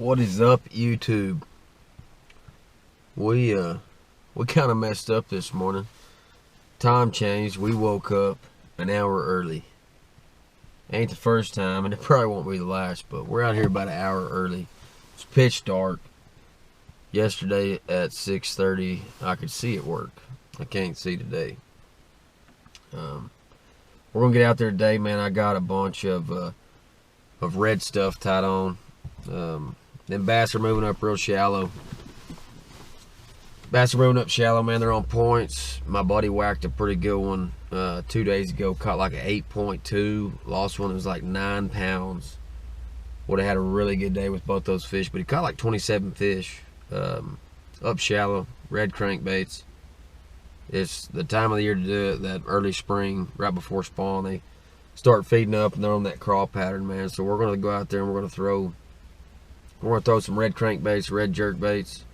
What is up, YouTube? We kind of messed up this morning. Time changed. We woke up an hour early. Ain't the first time, and it probably won't be the last, but we're out here about an hour early. It's pitch dark. Yesterday at 6:30, I could see it work. I can't see today. We're gonna get out there today, man. I got a bunch of red stuff tied on. Them bass are moving up real shallow. Bass are moving up shallow, man. They're on points. My buddy whacked a pretty good one 2 days ago. Caught like an 8.2. Lost one that was like 9 pounds. Would have had a really good day with both those fish, but he caught like 27 fish up shallow, red crankbaits. It's the time of the year to do it, that early spring, right before spawn. They start feeding up and they're on that crawl pattern, man. So we're gonna go out there and we're gonna throw some red crankbaits, red jerk baits.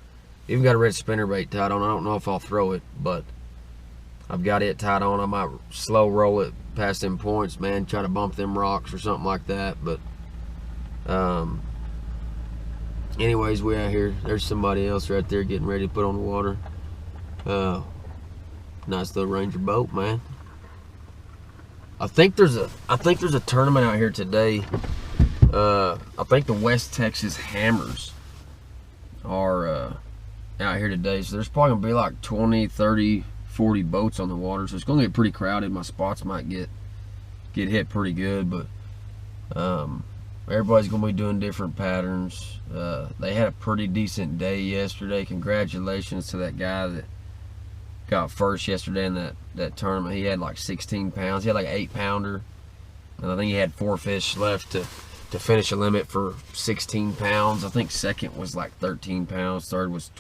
Even got a red spinnerbait tied on. I don't know if I'll throw it, but I've got it tied on. I might slow roll it past them points, man. Try to bump them rocks or something like that. But anyways, we out here. There's somebody else right there getting ready to put on the water. Nice little Ranger boat, man. I think there's a tournament out here today. I think the West Texas Hammers are out here today, so there's probably gonna be like 20, 30, 40 boats on the water, so it's gonna get pretty crowded. My spots might get hit pretty good, but everybody's gonna be doing different patterns. They had a pretty decent day yesterday. Congratulations to that guy that got first yesterday in that tournament. He had like 16 pounds. He had like an 8-pounder, and I think he had 4 fish left to finish a limit for 16 pounds. I think second was like 13 pounds. Third was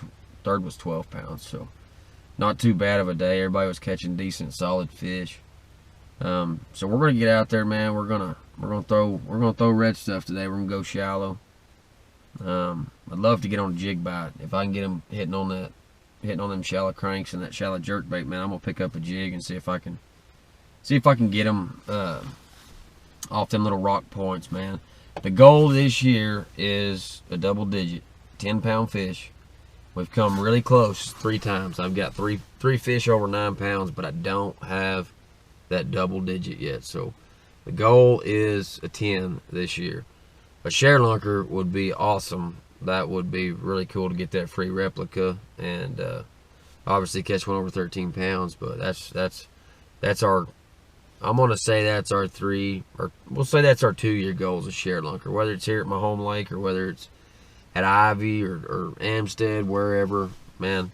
12 pounds. So not too bad of a day. Everybody was catching decent, solid fish. So we're gonna get out there, man. We're gonna throw red stuff today. We're gonna go shallow. I'd love to get on a jig bite. If I can get them hitting on them shallow cranks and that shallow jerk bait, man, I'm gonna pick up a jig and see if I can get them off them little rock points, man. The goal this year is a double-digit 10-pound fish. We've come really close 3 times. I've got three fish over 9 pounds, but I don't have that double-digit yet. So the goal is a 10 this year. A share lunker would be awesome. That would be really cool to get that free replica and obviously catch one over 13 pounds. But that's our. I'm gonna say that's our 3, or we'll say that's our 2-year goal as a share lunker. Whether it's here at my home lake or whether it's at Ivy or Amstead, wherever, man,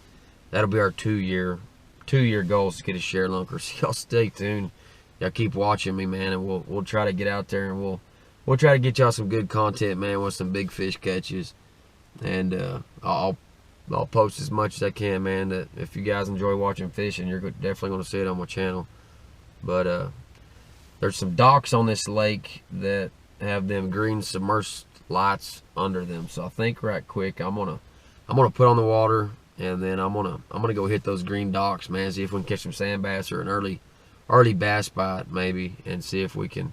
that'll be our 2-year goal is to get a share lunker. So y'all stay tuned. Y'all keep watching me, man, and we'll try to get out there and we'll try to get y'all some good content, man, with some big fish catches. And I'll post as much as I can, man. That if you guys enjoy watching fishing, you're definitely gonna see it on my channel. But there's some docks on this lake that have them green submerged lights under them. So I think right quick I'm gonna put on the water, and then I'm gonna go hit those green docks, man. See if we can catch some sand bass or an early bass bite maybe, and see if we can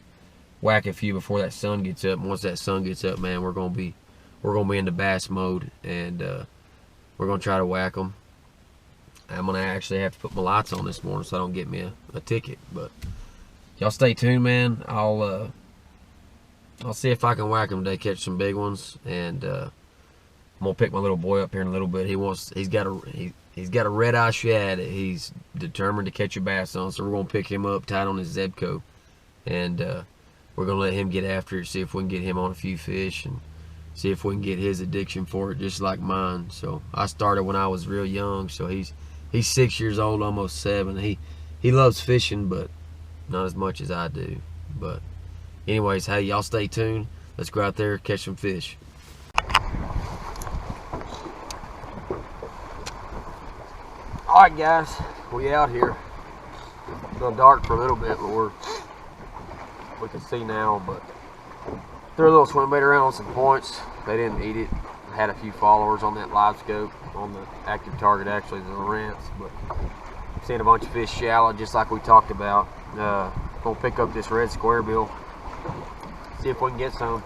whack a few before that sun gets up. And once that sun gets up, man, we're gonna be in the bass mode, and we're gonna try to whack them. I'm gonna actually have to put my lights on this morning so I don't get me a ticket. But y'all stay tuned, man. I'll see if I can whack them today, catch some big ones, and I'm gonna pick my little boy up here in a little bit. He's got a red-eye shad that he's determined to catch a bass on, so we're gonna pick him up tied on his Zebco, and we're gonna let him get after it, see if we can get him on a few fish and see if we can get his addiction for it just like mine. So I started when I was real young, so he's 6 years old, almost 7. He loves fishing, but not as much as I do. But anyways, hey, y'all stay tuned. Let's go out there, catch some fish. Alright guys, we out here. It's gonna dark for a little bit, but we can see now. But threw a little swim bait around on some points. They didn't eat it. I had a few followers on that live scope on the active target, actually the Lawrence, but seeing a bunch of fish shallow just like we talked about. Gonna pick up this red square bill, see if we can get some.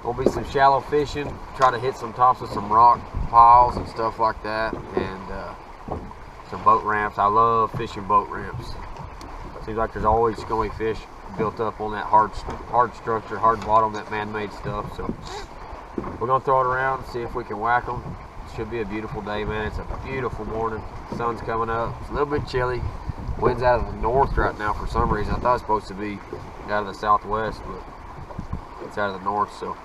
Gonna be some shallow fishing, try to hit some tops of some rock piles and stuff like that, and some boat ramps. I love fishing boat ramps. Seems like there's always going to be fish built up on that hard structure, hard bottom, that man-made stuff. So we're gonna throw it around and see if we can whack them. Should be a beautiful day, man. It's a beautiful morning. Sun's coming up. It's a little bit chilly. Wind's out of the north right now for some reason. I thought it was supposed to be out of the southwest, but it's out of the north, so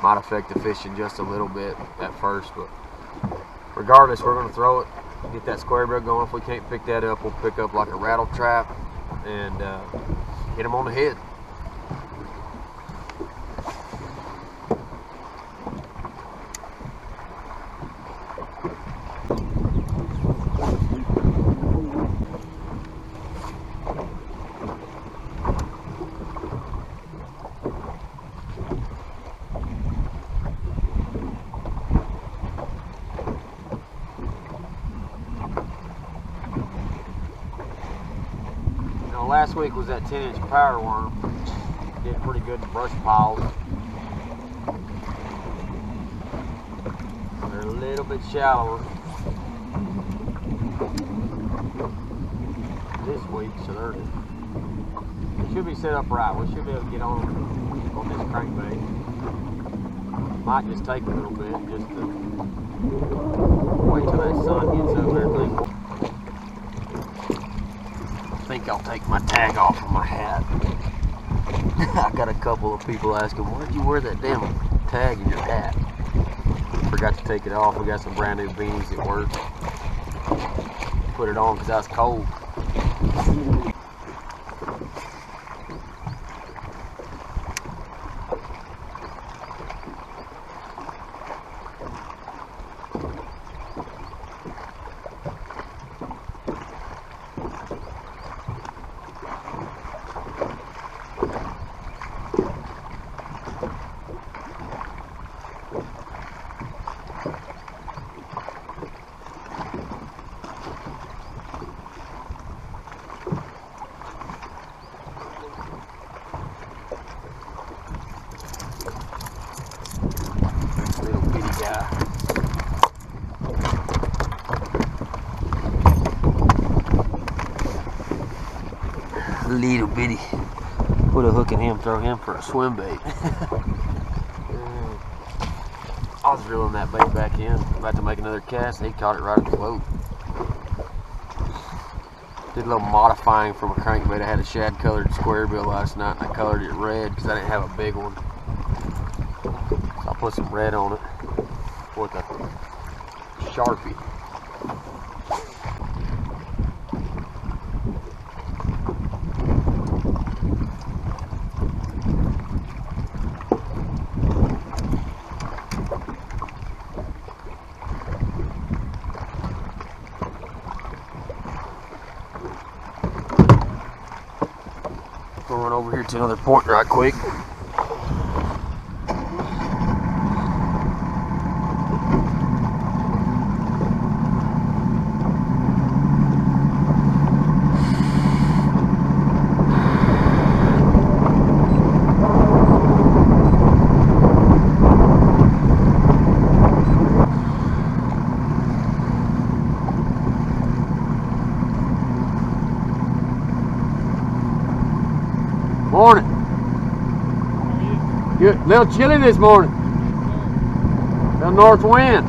might affect the fishing just a little bit at first. But regardless, we're going to throw it, get that square bill going. If we can't pick that up, we'll pick up like a rattle trap and hit them on the head. Last week was that 10-inch powder worm. Did pretty good in brush piles. They're a little bit shallower this week, so they should be set up right. We should be able to get on this crankbait. Might just take a little bit just to wait till that sun gets up there. I think I'll take my tag off of my hat. I got a couple of people asking, why'd you wear that damn tag in your hat? Forgot to take it off. We got some brand new beanies at work. Put it on because I was cold. Little bitty. Put a hook in him, throw him for a swim bait. I was reeling that bait back in, about to make another cast. He caught it right at the boat. Did a little modifying from a crankbait. I had a shad colored square bill last night and I colored it red because I didn't have a big one. So I put some red on it with a Sharpie. We'll run over here to another point right quick. Morning. Good. A little chilly this morning. The north wind.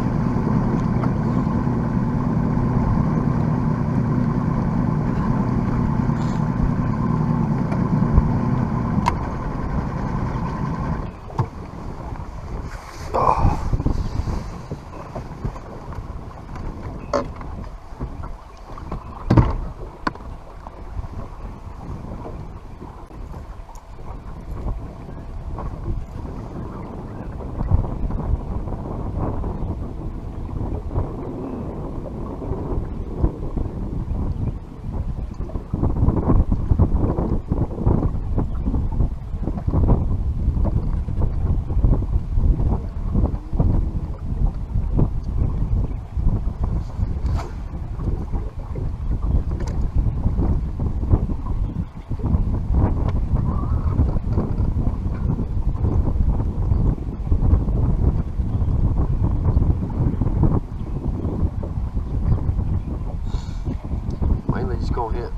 mainly just gonna hit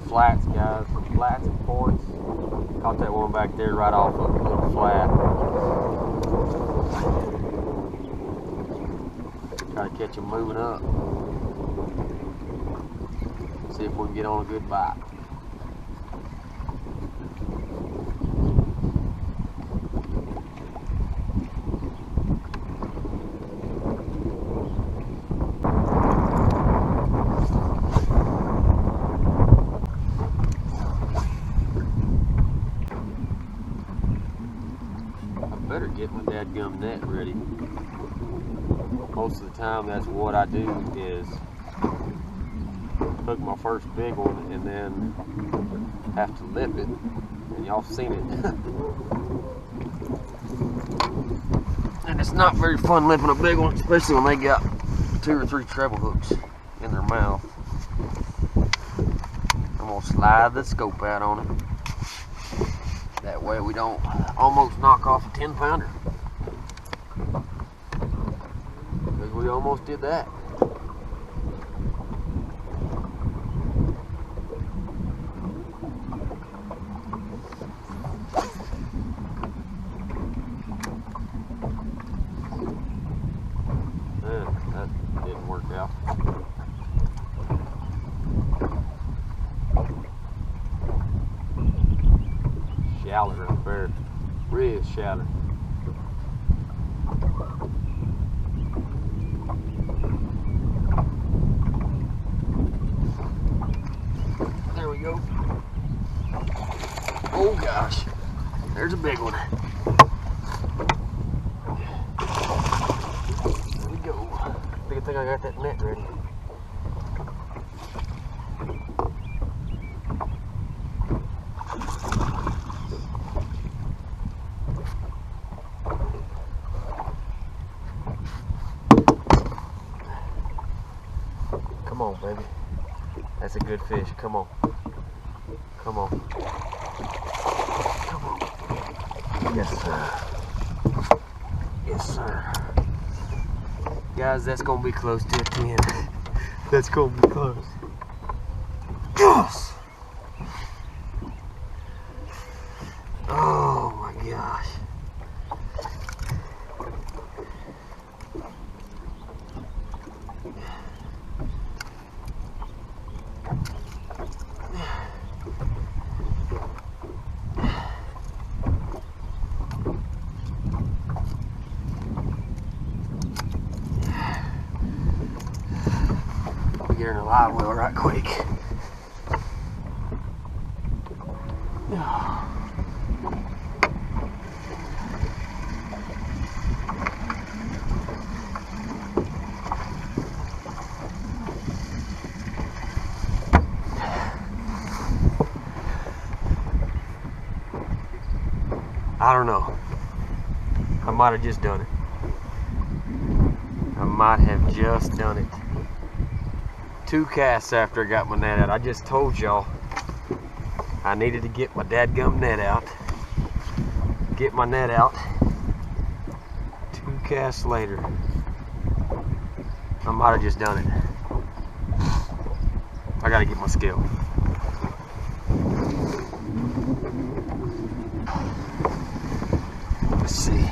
flats, guys. Flats and points. Caught that one back there right off of a little flat. Try to catch them moving up. See if we can get on a good bite. Better get my dadgum net ready. Most of the time that's what I do, is hook my first big one and then have to lip it, and y'all seen it. And it's not very fun lipping a big one, especially when they got 2 or 3 treble hooks in their mouth. I'm gonna slide the scope out on it. That way we don't almost knock off a 10-pounder. Because we almost did that. That didn't work out. Shallow up there, real shallow. There we go. Oh gosh, there's a big one. There we go. Good thing I got that net ready. Come on, baby. That's a good fish. Come on. Come on. Come on. Yes, sir. Yes, sir. Guys, that's going to be close to a 10. That's going to be close. Yes! Oh, my gosh. Get her in a live well right quick. I don't know. I might have just done it. I might have just done it. 2 casts after I got my net out. I just told y'all I needed to get my dadgum net out. Get my net out. 2 casts later. I might have just done it. I gotta get my skill. Let's see.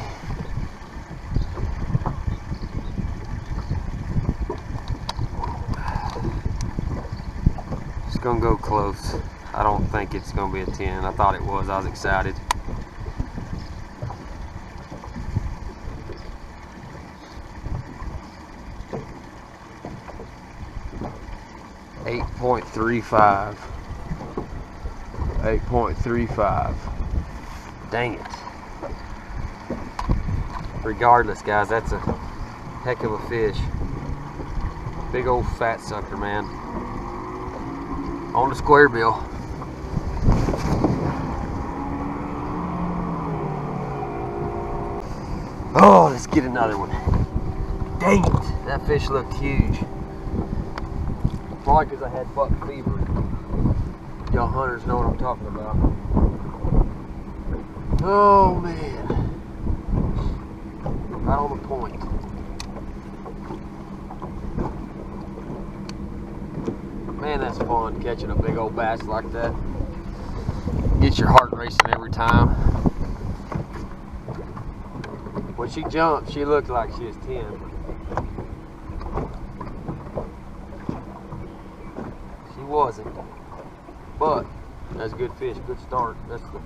It's gonna go close. I don't think it's gonna be a 10. I thought it was. I was excited. .35. 8.35. Dang it. Regardless, guys, that's a heck of a fish. Big old fat sucker, man. On the square bill. Oh, let's get another one. Dang it, that fish looked huge. Probably because I had buck fever. Y'all hunters know what I'm talking about. Oh man. Right on the point. Man, that's fun catching a big old bass like that. Gets your heart racing every time. When she jumped, she looked like she was 10. She wasn't. But that's a good fish, good start. That's the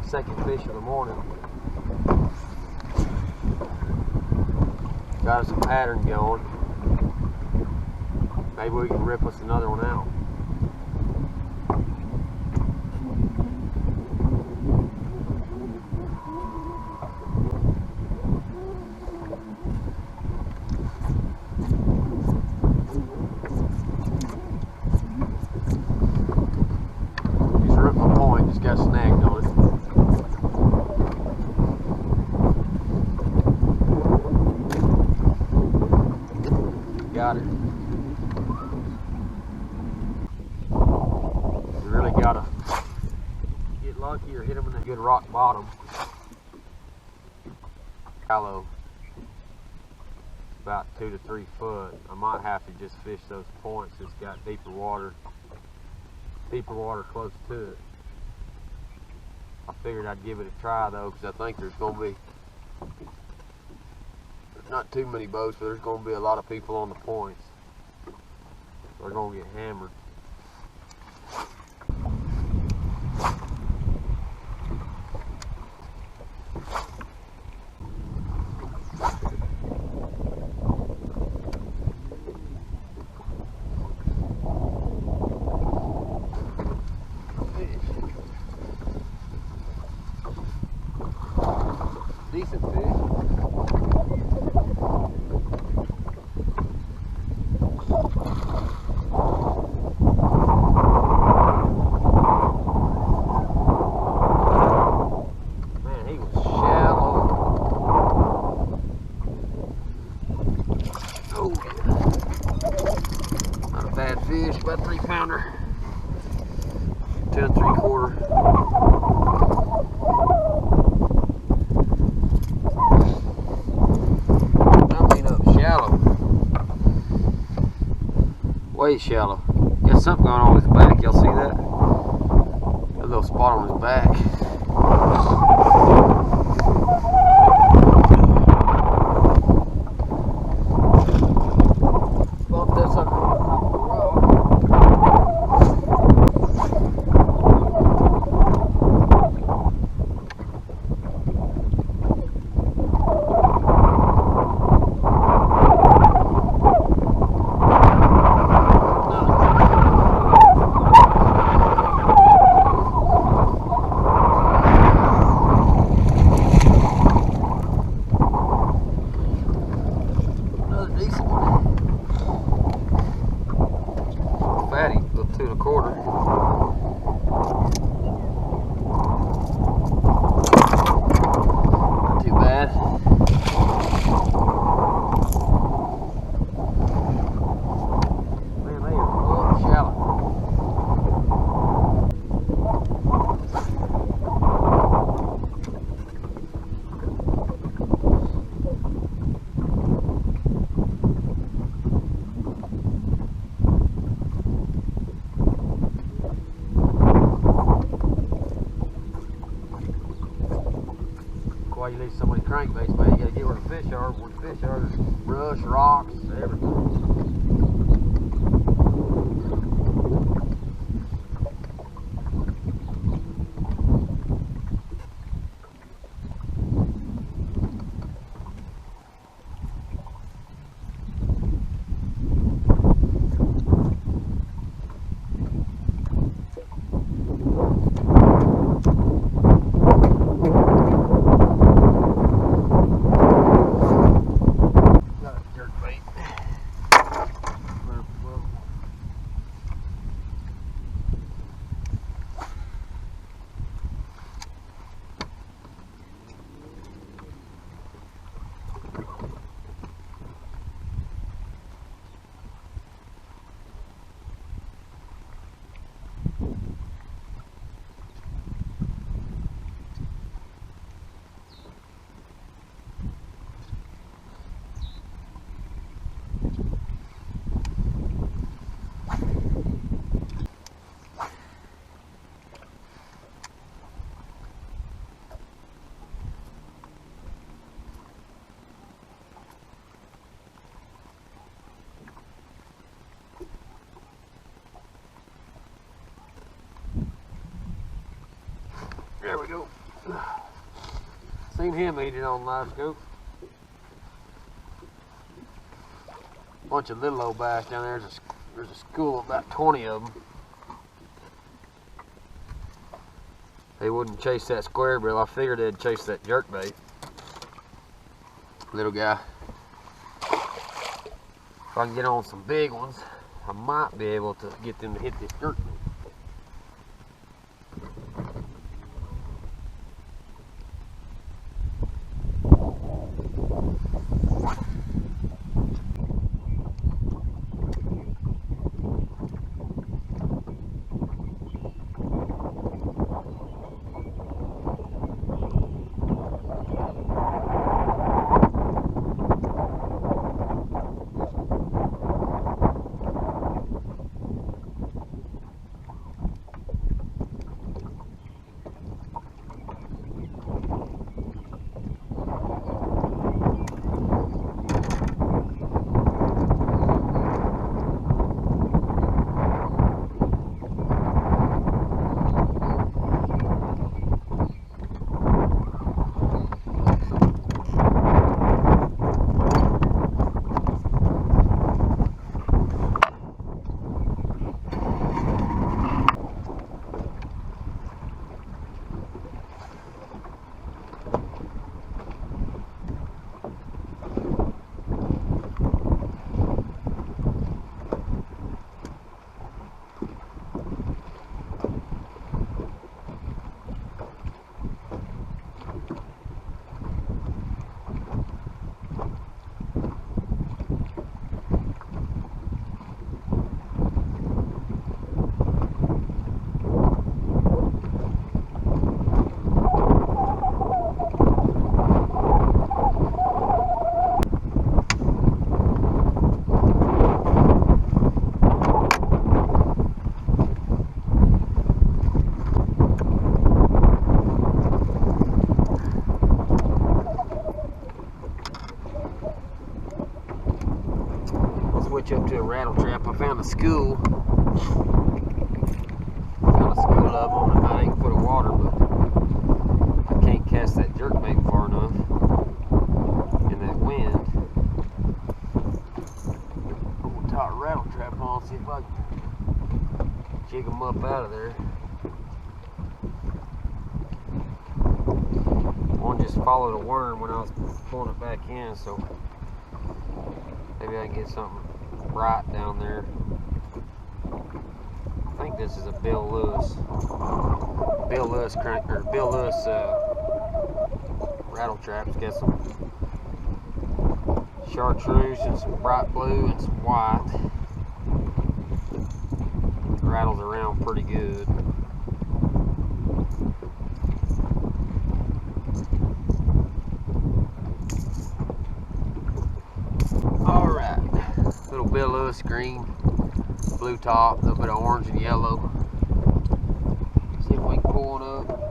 second fish of the morning. Got us a pattern going. Maybe we can rip us another one out. Just ripped my point, just got snagged on it. Got it. You really gotta get lucky or hit them in a good rock bottom. Shallow, about 2 to 3 foot. I might have to just fish those points that's got deeper water close to it. I figured I'd give it a try though, because I think there's not too many boats, but there's going to be a lot of people on the points. They're going to get hammered. Decent fish. Fish, about 3-pounder, 10 3/4. I mean, up shallow, way shallow. Got something going on with his back. Y'all see that? A little spot on his back. Bump that sucker on top of the rock. Fatty, little 2 1/4. Not too bad. Man, they are shallow. Why you leave so many crankbaits, man? You gotta get where the fish are. Where the fish are, there's brush, rocks, everything. Seen him eat it on live scope. Bunch of little old bass down there. There's a school of about 20 of them. They wouldn't chase that square bill. I figured they'd chase that jerkbait. Little guy. If I can get on some big ones, I might be able to get them to hit this jerkbait. Switch up to a rattle trap. I found a school. Of them on about 8 foot of water, but I can't cast that jerkbait far enough in that wind. I'm gonna tie a rattle trap on, see if I can jig them up out of there. One just followed a worm when I was pulling it back in, so maybe I can get something bright down there. I think this is a Bill Lewis rattle trap. It's got some chartreuse and some bright blue and some white. Rattles around pretty good. Alright, little Bill Lewis green, blue top, a little bit of orange and yellow. See if we can pull one up.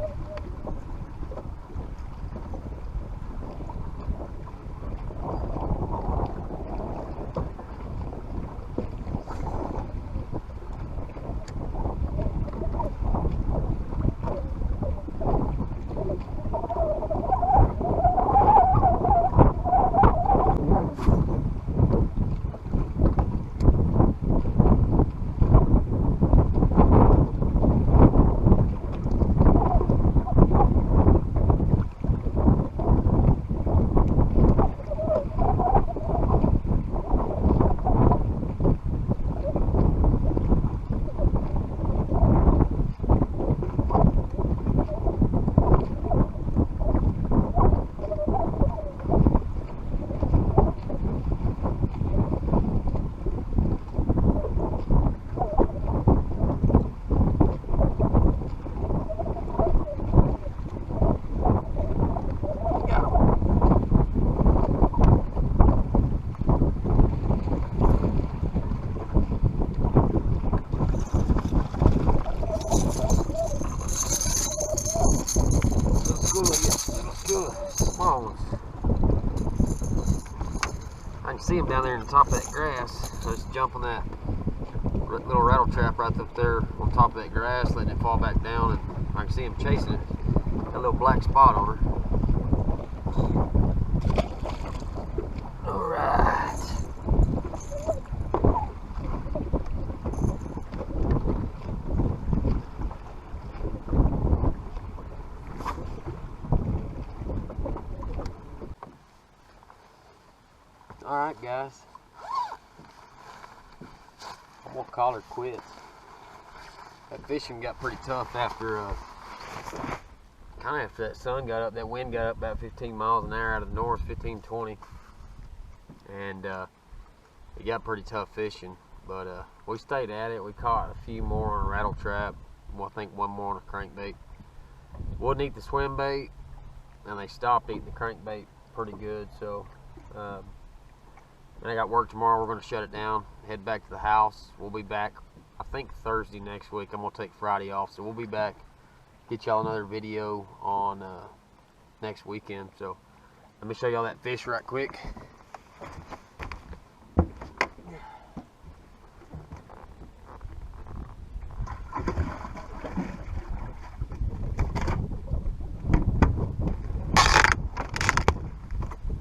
Small ones. I can see them down there in the top of that grass. I just jump on that little rattle trap right up there on top of that grass, letting it fall back down, and I can see them chasing it. Got a little black spot on her. All right. All right, guys. I'm gonna call her quits. That fishing got pretty tough after, kind of after that sun got up, that wind got up about 15 miles an hour out of the north, 15, 20. And it got pretty tough fishing. But we stayed at it. We caught a few more on a rattle trap. Well, I think one more on a crankbait. Wouldn't eat the swim bait, and they stopped eating the crankbait pretty good. So, and I got work tomorrow. We're going to shut it down, head back to the house. We'll be back, I think, Thursday next week. I'm going to take Friday off, so we'll be back. Get y'all another video on next weekend. So let me show y'all that fish right quick.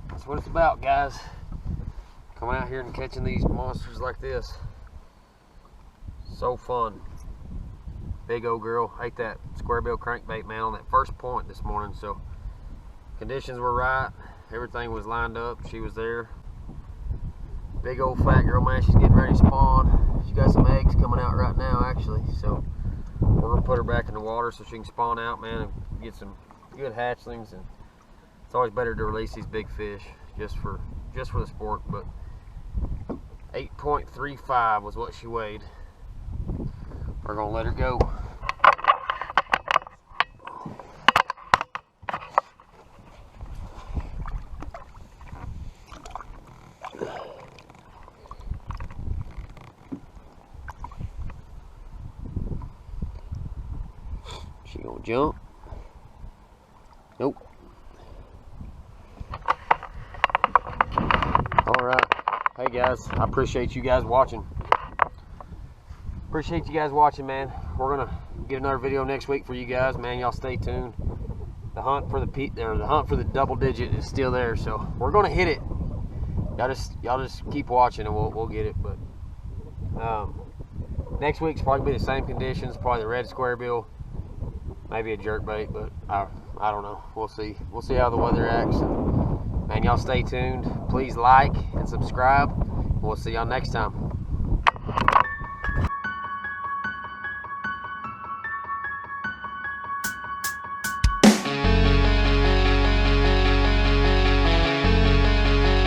That's what it's about, guys. Coming out here and catching these monsters like this. So fun. Big old girl. Ate that square bill crankbait, man, on that first point this morning. So conditions were right. Everything was lined up. She was there. Big old fat girl, man. She's getting ready to spawn. She got some eggs coming out right now, actually. So we're gonna put her back in the water so she can spawn out, man, and get some good hatchlings. And it's always better to release these big fish just for the sport. But 8.35 was what she weighed. We're gonna let her go. She gonna jump? Nope. All right. Hey guys, I appreciate you guys watching. Appreciate you guys watching, man. We're gonna get another video next week for you guys, man. Y'all stay tuned. The hunt for the double digit is still there, so we're gonna hit it. Y'all just keep watching and we'll get it. But next week's probably be the same conditions, probably the red square bill, maybe a jerkbait, but I don't know. We'll see. We'll see how the weather acts. And y'all stay tuned. Please like and subscribe. We'll see y'all next time.